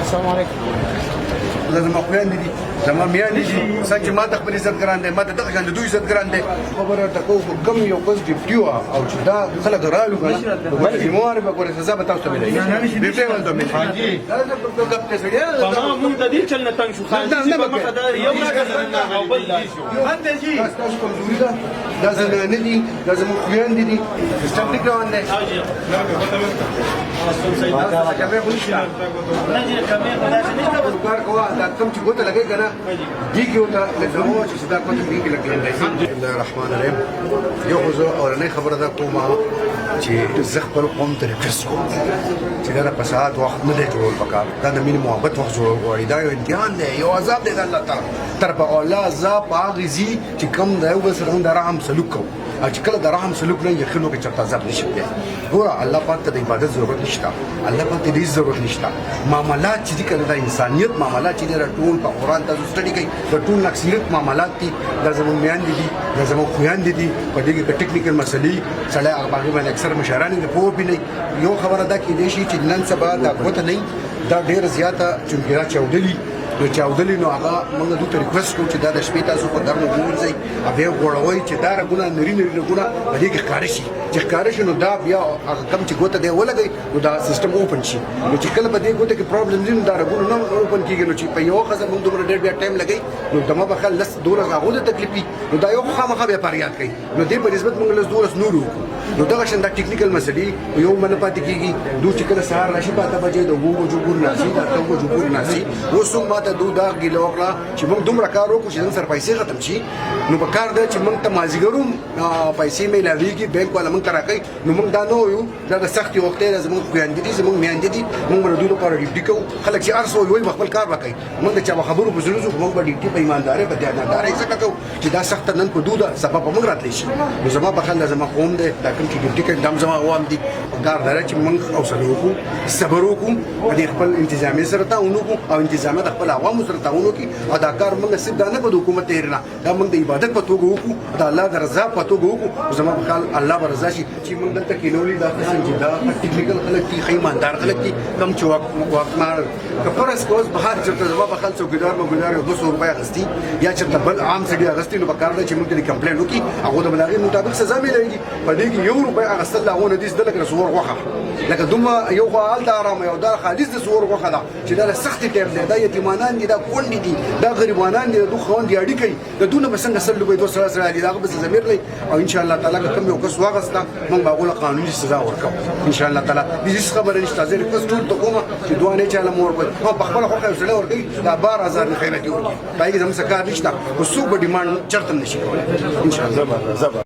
السلام علیکم. زما خویندې دي زما میندې دي څنګه چې ما ته خپل عزت ګران دی ما ته دغه شان د دوی عزت ګران دی خبره ته کوم کم یو کس ډیپټي وه او چې دا خلک رالو که نه بلې بیمار به ګورې سزا به تاسو ته ملوي ډیپټي ولته ملوي تمام مونږ د دې چل نه تنګ شو خالص په مخه دا یو او بل تاسو کمزوري ده دا زنانه دي دا زموږ خویندې دي سیسټم ټیک روان دی کار کوه دا کم چې ګوته لګوي که نه دې کې ورته لګوه چې دا کوته دې کې لګوي. بسم الله الرحمن الرحیم. یو خو زه اورنۍ خبره دا کوم چې زه خپل قوم ته ریکویسټ کوم چې دا د فساد وخت نه دی جوړول پکار دا د مینې محبت وخت جوړول غواړي دا یو امتحان دی یو عذاب دی د الله تعالی طرفه او الله عذاب په هغې ځي چې کم د یو بل سره د رحم سلوک کوو او چې کله د رحم سلوک نه یقین وکړي چېرته عذاب نشي بیا ګوره الله پاک ته د عبادت ضرورت نشته الله پاک ته د هېڅ ضرورت نشته معاملات چې دي که نه د انسانیت معاملات چې دي دا ټول په قرآن تاسو سټډي کوئ د ټول اکثریت معاملات دي دا زموږ میندې دي دا زموږ خویندې دي په دې کې که ټکنیکل مسلې سړی هغه باندې باندې اکثر مشران یې د پوه پې نه یو خبره دا کیدی شي چې نن سبا دا ګوته نه دا ډېره زیاته چونکې دا چاودلي نو چاودلي نو هغه موږ دوی ته ریکویسټ کوو چې دا د شپې تاسو په ګرمو ووځئ او بیا غوړوئ چې دا رګونه نري نري رګونه په دې کې ښکاره شي چې ښکاره شي نو دا بیا هغه کم چې ګوته دی ولګوي نو دا سیسټم اوپن شي نو چې کله په دې ګوته کې پرابلم دي نو دا رګونه نه اوپن کېږي نو چې په یوه ښځه موږ دومره ډېر بیا ټایم لګوي نو دمه به ښه لس 12 هغو ته تکلیف وي نو دا یو خامخا بیا فریاد کوي نو دې په نسبت موږ لس 12 نور وکړو نو دغه شان دا ټکنیکل مسلې یو منه پاتې کېږي دوی چې کله سهار راشي په 8 بجې د 2 بجو ګور ناسي د 2 بجو ګور ناسي اوس هم ماته دوی دا ګیله وکړه چې موږ دومره کار وکړو چې زموږ سره پیسې ختم شي نو په کار ده چې موږ ته مازدیګر هم پیسې میلاویږي بینک والا موږ ته راکوي نو موږ دا نه وایو دا د سختې وخت دی زموږ خویندې دي زموږ میندې دي موږ به د دوی لپاره ډیوټي کوو خلک چې هر څه وایي په خپل کار به کوي موږ د چا په خبرو په زړه ځو موږ به ډیوټي په ایماندارۍ په دیانتدارۍ ځکه کوو چې دا سخته نن په دوی ده سبا په موږ راتلی شي نو زما په خیال دا زما قوم دی دا کوم چې ډیوټي کوي دا هم زما عوام دي کار دا چې موږ حوصله وکړو صبر وکړو په دې خپل انتظامیه سره تعاون وکړو او انتظامیه د خپل عوامو سره تعاون وکړي او دا کار موږ صرف دا نه په حکومت تېر نه دا موږ د عبادت په توګه وکړو د الله د رضا په توګه وکړو زما په خیال الله به رضا شي چې موږ دلته کېنولي دا قسم چې دا ټکنیکل خلک دي ښه ایماندار خلک دي کم چې واکمار که فرض که اوس بهر چېرته زما په خیال څوکیدار موکیدار یو 200 روپۍ اخیستي یا چېرته بل عام سړي اخیستي نو په کار ده چې موږ ترې کمپلین وکړي هغو ته به د هغې مطابق سزا میلوېږي په دې کې 1 روپۍ اخیستل د هغو نه دي زده لکه د سور غوښه لکه دومره یو خو هلته ارامه یو دا خالص د سور غوښه ده چې دا د سختې ټایپ دی دا یتیمانان دي دا کونډې دي دا غریبانان دي د دوی خویندې اړي کوي د دوی نه به څنګه سل روپۍ 200 سره علي د هغه به ضمیر لري او انشاءالله تعالی که کوم یو کس واخیسته موږ به هغو له قانوني سزا ورکوو انشاءالله تعالی د هېڅ خبره نشته زه ریکویسټ ټول ته کوم چې دعا نه چاله مو ورکوي خو په خپله خوښه یو سړی ورکوي دا 12000 نه خیراتي ورکوي په هغې کې زموږ څه کار نشته خو څوک به ډیمانډ چېرته هم نشي کولی انشاءالله